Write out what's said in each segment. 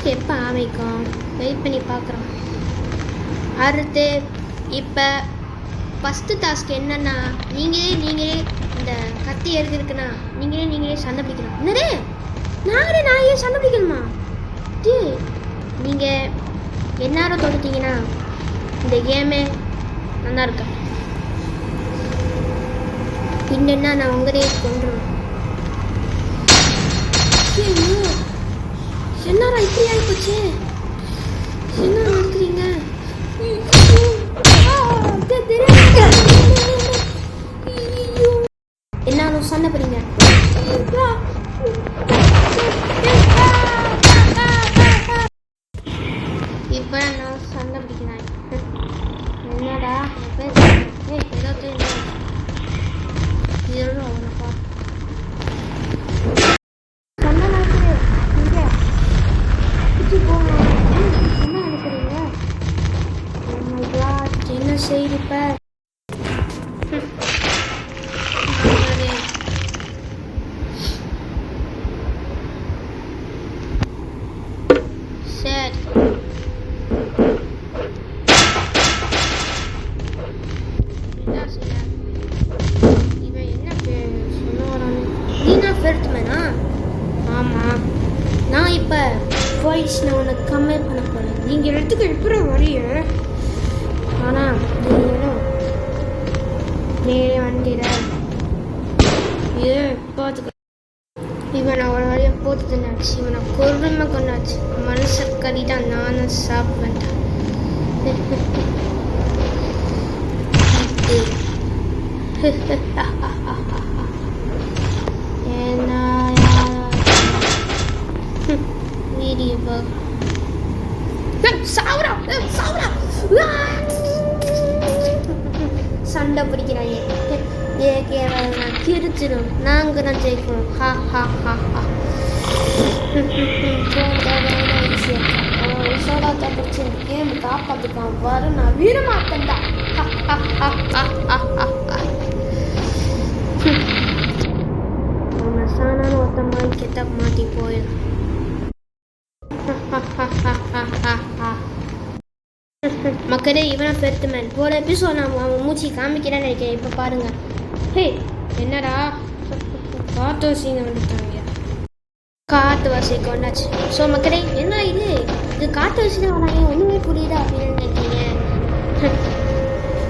Task எப்போ ஆரம்பிக்கும் wait பண்ணி பார்க்குறோம். அடுத்து இப்போ ஃபஸ்ட்டு டாஸ்க் என்னென்னா நீங்களே இந்த கத்தி இருக்குன்னா நீங்களே சண்டை பிடிக்கணும். என்னது நான் ஏன் சண்டை பிடிக்கணுமா? நீங்கள் எந்நேரம் தொடுத்தீங்கன்னா இந்த கேமே நல்லா இருக்கா இல்லைன்னா நான் உங்களே கொண்டுருவேன். என்னடா இப்படி ஆகிப்போச்சு? என்ன நடக்கிறீங்க? எல்லாரும் சண்டை போறீங்க. இப்போ நான் சண்டை பிடிக்கிறேன். என்னடா ஏதோ அவனப்பா சண்டை நடக்குது. இங்கே பிடிச்சி போங்க. என்ன நடக்கிறீங்க? என்ன செய்யுது இப்போ? சரி இவன் என்ன சொல்ல வரானு? நீனா ஃபெர்த்மேனா? ஆமாம், நான் இப்போ வாய்ஸ் நான் உனக்கு கம்மி பண்ண போகிறேன். நீங்கள் இடத்துக்கு எப்படி வரைய? ஆனால் நீங்களும் நேரே வண்டிட இது பார்த்துக்க. இவன் அவனை வரைய போட்டுனாச்சு. இவனை கொருமை கொண்டாச்சு. மனுஷ கறி தான் நானும் சாப்பிட்டேன். வீடியோ சண்டை பிடிக்கிறாங்க. நான் கிரிச்சிடும். நாங்கள் தான் ஜெயிக்கணும். சோடாத்தை பிடிச்சி கேம் காப்பாற்றுக்கான் வரும். நான் வீரமாட்டேன்டா. அவனை சாணான ஒருத்த மாதிரி கெட்ட மாட்டி போயிடும். மக்களே இவனை ஃபெர்த்மேன் போல எபிசோட் நான் அவன் மூச்சு காமிக்கிறேன்னு நினைக்கிறேன். இப்போ பாருங்க. ஹே என்னடா காட்டு வசிங்க வந்துட்டாங்க. காட்டு வசி கொண்டாச்சு. ஸோ மக்களே என்ன இது காட்டு வசி தான் வராங்க. ஒன்றுமே புரியுதா அப்படின்னு நினைக்கிறீங்க.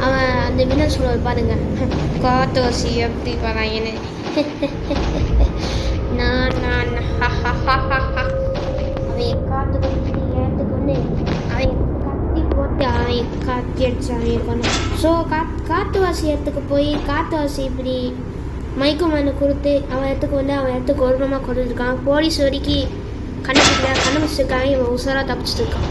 அவன் அந்த வினர் சொல்லுவார் பாருங்க. காட்டு வசி எப்படி வராங்கன்னு. நான் அவன் காத்து ஏற்றுக்கொண்டு அவன் போட்டு அவன் காத்தி அடிச்சு அவன் கொண்டான். ஸோ காத்துவாசி இடத்துக்கு போய் காத்துவாசி இப்படி மயக்கமருந்து கொடுத்து அவன் இடத்துக்கு வந்து அவன் இடத்துக்கு ஒருமா கொடுத்துருக்கான். போலீஸ் வரைக்கும் கண்டுபிடிச்சிருக்காங்க. இவன் உசாராக தப்பிச்சுட்டு இருக்கான்.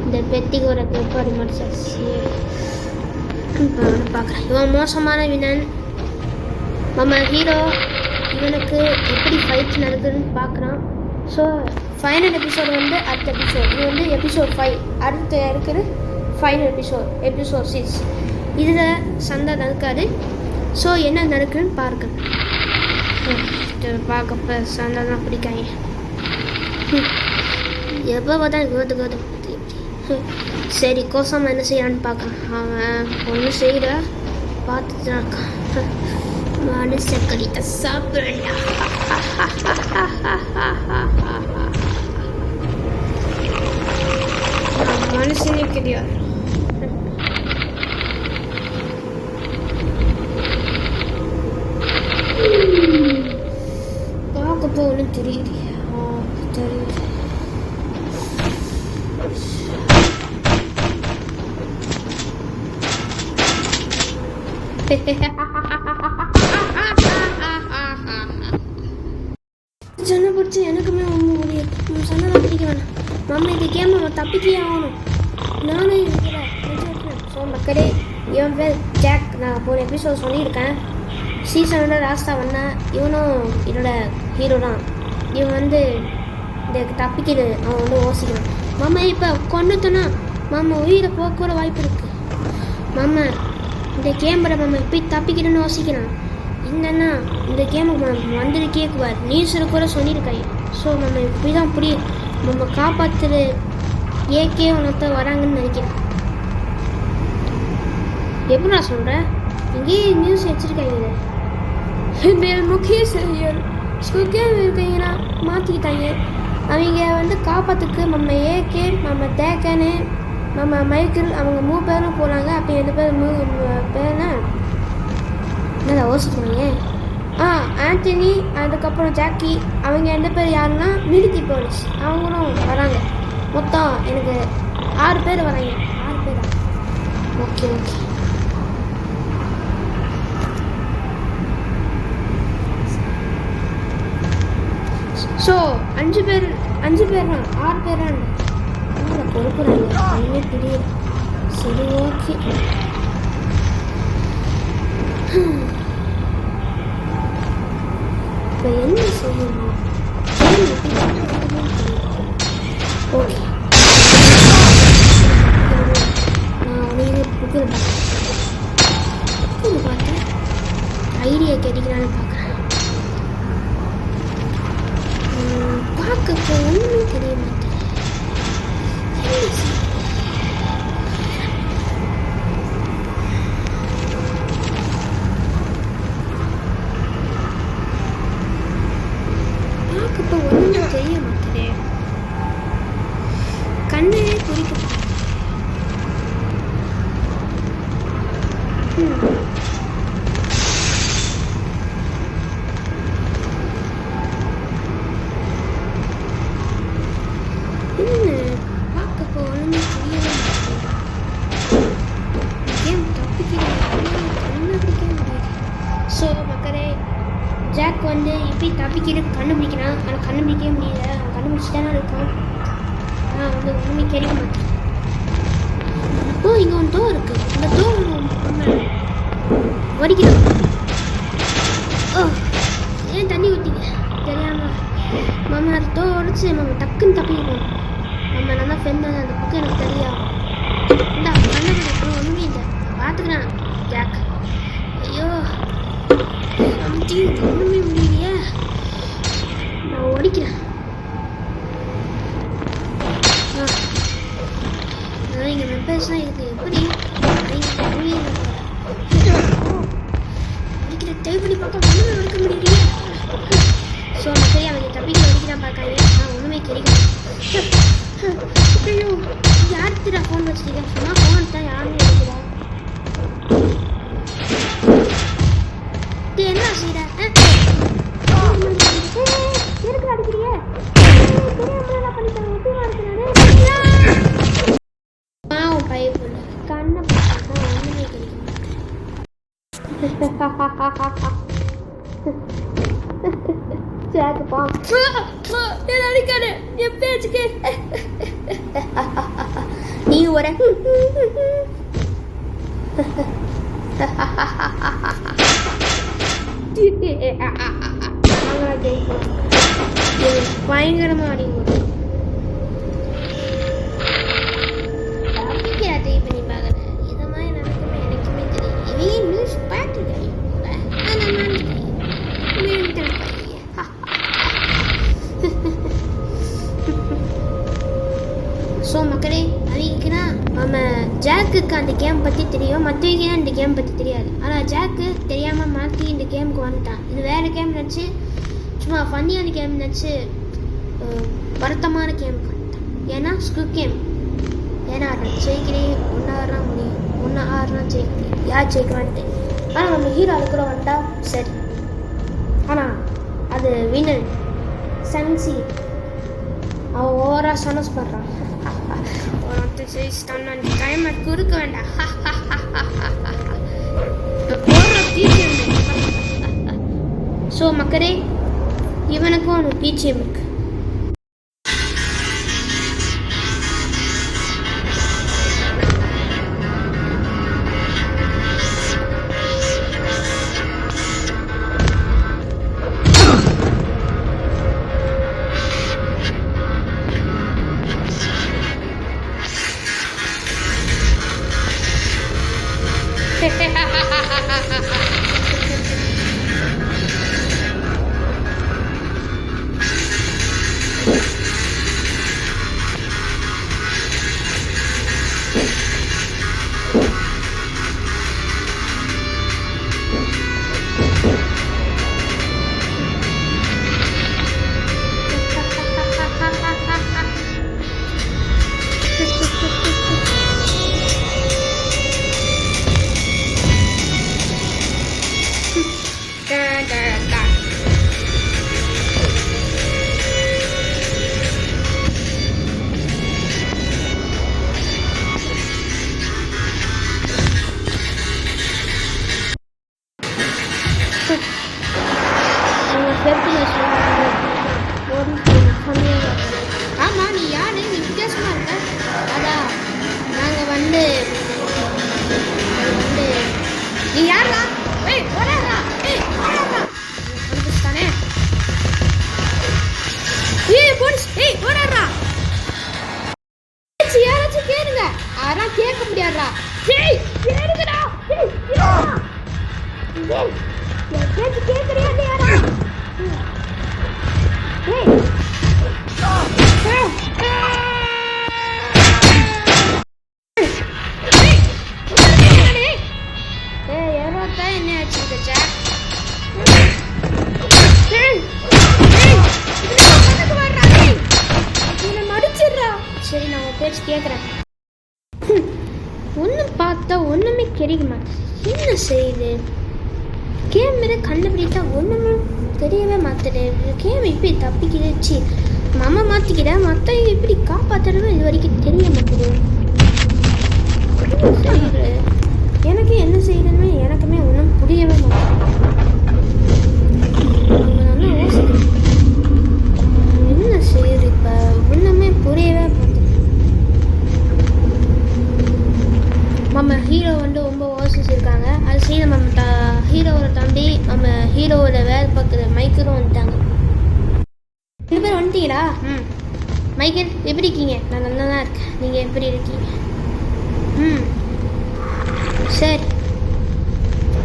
இந்த பெத்திக்கு ஒரு பெப்பாடி முடிச்சாச்சு. இப்போ அவனை பார்க்குறேன். இவன் மோசமான வினன். நம்ம ஹீரோ இவனுக்கு எப்படி ஃபைட் நடக்குதுன்னு பார்க்குறான். ஸோ ஃபைனல் எபிசோடு வந்து அடுத்த எபிசோட். இது வந்து எபிசோட் 5. அடுத்து இருக்குது ஃபைனல் எபிசோட் 6. இதில் சண்டை நடக்காது. ஸோ என்ன நடக்குதுன்னு பார்க்க சண்டை தான் பிடிக்காங்க. எப்போ பார்த்தா கோது சரி கோசம் என்ன செய்யறான்னு பார்க்கலாம். அவன் ஒன்றும் செய்யற பார்த்துட்டு தான் இருக்கான். மனுஷ கறியை சாப்பிடலாம். மனுஷனே கிடையாது. பார்க்க போகணும் தெரியுது. தெரியுது. சண்டை பிடிச்சி எனக்குமே ஒன்று சண்டை தான் பிடிக்க வேணாம். நம்ம இந்த கேம் நம்ம தப்பிக்கே ஆகணும். நானும் இருக்கிறேன். ஸோ மக்களே இவன் பேர் ஜாக். நான் போன எபிசோட் சொல்லியிருக்கேன். சீசனோட லாஸ்ட்டாக வந்தேன். இவனும் என்னோட ஹீரோ தான். இவன் வந்து இந்த தப்பிக்கிறது அவன் வந்து யோசிக்கிறான். மாமா இப்போ கொண்டுட்டோன்னா மாமா உயிரை போக்கூட வாய்ப்பு இருக்குது. மாமா இந்த கேமில் மாமா இப்படி தப்பிக்கணும்னு யோசிக்கிறான். இல்லைன்னா இந்த கேமுக்கு வந்துருக்கே கூடாது. நியூஸில் கூட சொல்லியிருக்காங்க. ஸோ நம்ம இப்படி தான் நம்ம காப்பாற்றுற ஏகே ஒன்றத்தை வராங்கன்னு நினைக்கிறேன். எப்படி நான் சொல்கிறேன், இங்கேயே நியூஸ் வச்சுருக்காங்க. முக்கிய செய்யல் ஸ்குக்கேம் இருக்கீங்கன்னா மாற்றிக்கிட்டாங்க. அவங்க காப்பாற்றுக்கு நம்ம ஏகே, நம்ம தேக்கனு, நம்ம மைக்கிள், அவங்க 3 பேரும் போகிறாங்க. அப்படி 2 பேர் பேர்னா நல்லா யோசிக்கிறாங்க. ஆண்டனி, அதுக்கப்புறம் ஜாக்கி, அவங்க 2 பேர் யாருன்னா மிலிட்ரி போலீஸ், அவங்களும் வராங்க. மொத்தம் எனக்கு 6 பேர் வராங்க. 6 பேரா? ஓகே. ஸோ 5 பேர் தான், 6 பேர் தான் கொடுக்குறாங்க. அதுவே தெரியல. சரி, ஓகே. இப்போ என்ன செய்யணும்? ஓகே, நான் புக்கில் பார்த்தேன். ஐடியா கிடைக்கிறான்னு பார்க்குறேன். பார்க்க ஒன்றுமே தெரிய மாட்டேன். பார்க்க ஒன்றுமே தெரிய மாட்டேன். கண்ணே குறிக்க ஜாக் எப்படி தப்பிக்கிறது கண்டுபிடிக்கிறான். ஆனால் கண்டுபிடிக்கவே முடியல. அவன் கண்டுபிடிச்சிட்டானா இருக்கான். ஒன்றுமே கிடைக்க மாட்டேன். இங்கே ஒன்று டோர் இருக்குது. அந்த டோர் வடிக்கிறான். ஏன் தண்ணி ஊற்றிங்க தெரியாம மாமா டோர் உடச்சி நம்ம டக்குன்னு தப்பிக்கணும். நம்ம நல்லா ஃப்ரெண்ட் அந்த புக்கு எனக்கு தெரியா. இந்தா கண்டுபிடிக்கணும். ஒன்றுமே இல்லை, பார்த்துக்கிறான் ஜாக். ஐயோ, ஒன்றுமே முடியலையே. நான் ஓடிக்கிறேன். இங்கே மெம்பர்ஸ்லாம் இருக்குது. எப்படி அடிக்கிற டைப் பண்ணி பார்க்க ஒன்றுமே எடுக்க முடியலையே. ஸோ சரி, அவங்க தப்பிக்க அடிக்கிறான் பார்க்காங்க. ஒன்றுமே கிடைக்கல. ஐயோ, யார்கிட்ட ஃபோன் வச்சுட்டீங்க? சும்மா ஃபோன் தான் யாருமே எடுக்கிறா. என்ன செய்யற? எதுக்கு அடிக்கிறிய? தெரியாமல பண்ணிட்டாங்க. ஒட்டியா இருக்கிறாரு. பாவம் பைப்புல கண்ணை பார்த்தா ஒண்ணுமே கிடைக்கும். ஜாக் பாம் என்ன அடிக்காரு என் பேச்சுக்கு. நீ ஒரு பயங்கரமா அடி பண்ணி பாக்குறேன். இத மாதிரி நடக்குமே எனக்குமே தெரியும். இவங்க நியூஸ் பாட்டுகள் கூட ஸோ மக்களே, அவங்களுக்குன்னா நம்ம ஜாக்குக்கு அந்த கேம் பற்றி தெரியும், மற்றவங்க இந்த கேம் பற்றி தெரியாது. ஆனால் ஜாக்கு தெரியாமல் மாற்றி இந்த கேமுக்கு வந்துட்டான். இது வேறு கேம் நினச்சி, சும்மா ஃபன்னியான கேம் நினச்சி வருத்தமான கேமுக்கு வந்துட்டான். ஏன்னா ஸ்குக் கேம். ஏன்னா ஜெயிக்கிறே ஒன்றாடுறா முடியும், ஒன்றாடுறா ஜெயிக்க முடியும். யார் ஜெயிக்கிறான்ட்டு. ஆனால் நம்ம ஹீரோ அதுக்குள்ள வந்துட்டா சரி. ஆனால் அது வினர் சன்சி அவன் ஓவரா சொனஸ் பண்ணுறான். டைமை குறுக்க வேண்டாம். ஸோ மக்களே, இவனுக்கும் ஒரு பிஜிஎம் இருக்கு. ஆமா, நீ யாரு? நீ வித்தியாசமா இருக்க. அதான் நாங்கள் வந்து நீ யாரா? ஏய் ஓடாதா, ஏய் ஓடாதா, தானே. ஏய் போலீஸ், ஏய் ஓடாதா. யாராச்சும் கேளுங்க. அதெல்லாம் கேட்க முடியாதா? ஏய் கேளுங்கடா, ஏய் கேட்க கேட்கறியா யாரா? ஏய் என்ன ஆச்சு ஜாக்? சரி, நான் உன் பேச்சு கேட்குறேன். ஒன்றும் பார்த்தா ஒன்றுமே கிடைக்க மாட்டேது. என்ன செய்யுது? கேமரா கண்டுபிடித்தா ஒன்றுமே தெரியவே மாட்டேது. கேம் இப்படி தப்பிக்கிடுச்சு. மாமா மாற்றிக்கிட மற்ற இப்படி காப்பாற்றணும் இது வரைக்கும் தெரிய மாட்டேது. என்ன செய்யுது? எனக்கு என்ன செய்யுதுன்னு எனக்குமே ஒன்றும் புரியவே மாட்டேன். நல்லா யோசிக்கிறேன். என்ன செய்யுது இப்போ? ஒன்றுமே புரியவே மாட்டேன். நம்ம ஹீரோ வந்து ரொம்ப ஓசிஸ் இருக்காங்க. அது செய்ய நம்ம ஹீரோவை தாண்டி நம்ம ஹீரோவோட வேலை பார்க்குற மைக்கேலும் வந்துட்டாங்க. 2 பேர் வந்துட்டீங்களா? மைக்கேல் எப்படி இருக்கீங்க? நான் நல்லா தான் இருக்கேன். நீங்கள் எப்படி இருக்கீங்க? சரி,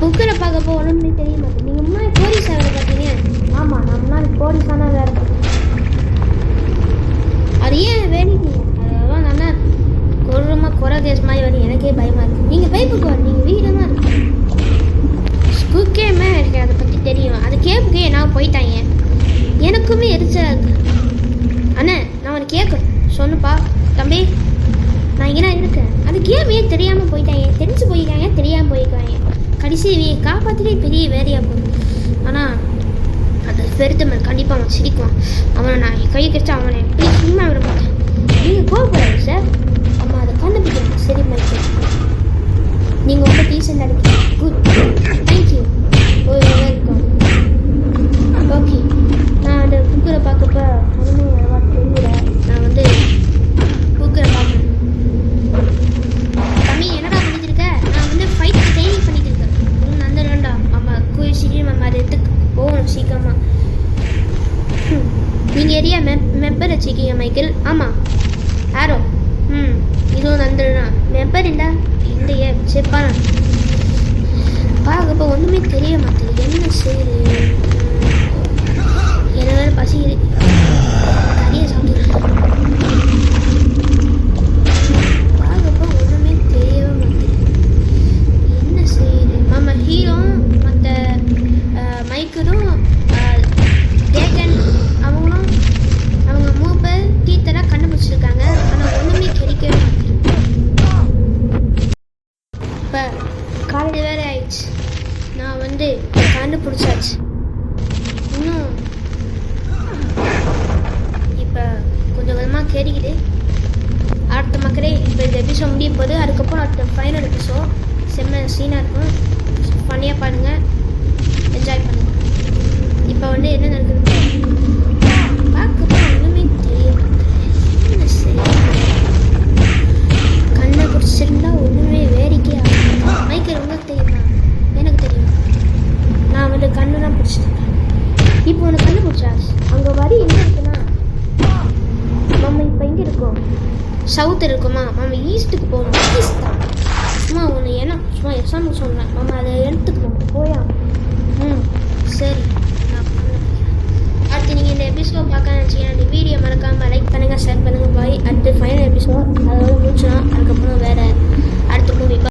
புக்கரை பார்க்கப்போ ஒன்றுமே தெரிய மாட்டேன். நீங்கள் முன்னாடி போலீஸாக வேலை பார்த்தீங்க. ஆமாம், நான் முன்னாடி போலீஸான வேலை பார்த்தேன். அது ஏன் வேணிட்டீங்க? அதெல்லாம் நல்லா குறை கேஸ் மாதிரி வந்து எனக்கே பயமாக இருக்குது. நீங்கள் பயப்புக்கு நீங்கள் வீடமாக இருக்கு. குக்கேமே எனக்கு அதை பற்றி தெரியும். அது கேப்புக்கே நான் போயிட்டாங்க. எனக்குமே எரிச்சலாக இருக்குது. அண்ணே, நான் உனக்கு கேட்குறேன். சொன்னுப்பா தம்பி, நான் இங்கே தான் இருக்கேன். அது கேம் ஏன் தெரியாமல் போயிட்டாங்க? தெரிஞ்சு போயிருக்காங்க, தெரியாமல் போயிருக்காங்க. கடைசி காப்பாற்றிட்டே பெரிய வேலையாக போகுது. ஆனால் அது பெருத்தமன் கண்டிப்பாக அவன் சிரிக்குவான். அவனை நான் கை கழிச்சா அவனை எப்படி சும்மா விட மாட்டேன். நீங்கள் கோவப்படாது சார். அம்மா அதை கண்டுபிடிக்கணும். சரி மைக்கேல், நீங்கள் ரொம்ப டீசெண்டாக இருக்கீங்க. Good, thank you. வெல்கம். ஓகே, நான் அந்த புக்கரை பார்க்கப்ப ஒன்றுமே தெரியல. நான் வந்து புக்கரை பார்க்குறேன். தம்பி என்னடா பண்ணிட்டு நான் வந்து ஃபைட் ட்ரைனிங் பண்ணிட்டு இருக்கேன். அந்த ரெண்டா ஆமாம், சீக்கிரம் நம்ம அதை எடுத்துக்கு போகணும் சீக்கிரமாக. நீங்கள் ஏரியா மெம்பர் வச்சுருக்கீங்க மைக்கேல்? ஆமாம். ஆரோ, இதுவும் நந்துடுண்ணா மெம்பர் இல்லை இந்த செப்பான பார்க்கப்போ ஒன்றுமே தெரிய மாட்டேங்குது. என்ன செய்யுது? என்ன வேறு பசிக்குது. கறியை சாப்பிட்டு பார்க்கப்போ ஒன்றுமே தெரியவே மாட்டேங்குது. என்ன செய்யுது? நம்ம ஹீரோ மற்ற மைக்கரும் டேக்கன் அவங்களும் அவங்க மூப்பை டீத்தெல்லாம் கண்டுபிடிச்சிருக்காங்க. ஆனால் ஒன்றுமே கிடைக்கவே மாட்டேங்குது. இப்போ காலையில் வேறு ஆயிடுச்சு. நான் வந்து கண்டுபிடிச்சாச்சு. இன்னும் இப்போ கொஞ்சம் கொஞ்சமாக கேட்குது. அடுத்த மக்களே, இப்போ இந்த எபிசோட் முடிய போகுது. அதுக்கப்புறம் அடுத்த ஃபைனல் எபிசோட் செம்ம சீனாக இருக்கும். ஃபன்னியாக பாருங்கள், என்ஜாய் பண்ணுங்கள். இப்போ வந்து என்ன நடக்குது பார்க்கப்போ ஒன்றுமே தெரிய என்ன செய்ய. கண்ணை குடிச்சிருந்தா ஒன்றுமே வேடிக்கையாக இருக்கும். மைக்கேல் உங்களுக்கு தெரியுமா? எனக்கு தெரியும். நான் வந்து கண்ணு தான் பிடிச்சிட்டேன். இப்போ உனக்கு கண்ணு பிடிச்சா அங்கே வரி எங்கே இருக்குன்னா நம்ம இப்போ எங்கே இருக்கோம்? சவுத் இருக்குமா? நம்ம ஈஸ்ட்டுக்கு போகணும். ஈஸ்ட் தான். சும்மா ஒன்று ஏன்னா சும்மா எக்ஸாம்பிள் சொல்கிறேன். நம்ம அதை எடுத்துக்கணும் போயா. சரி.